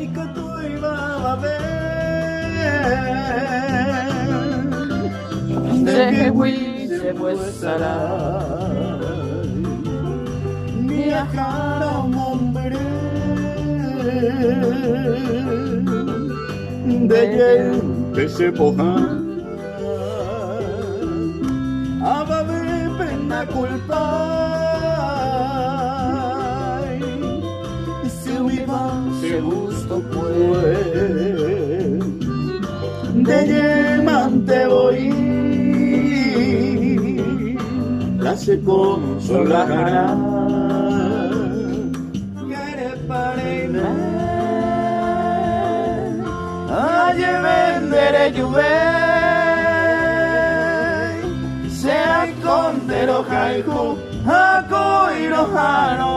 que tú ibas a ver de que huise pues hará viajar a un hombre de que se poja a beber pena culpa si viva se gusto pues de llamante voy la se consolará que pare aye vendere lluve sea con de los jaiku a coirojano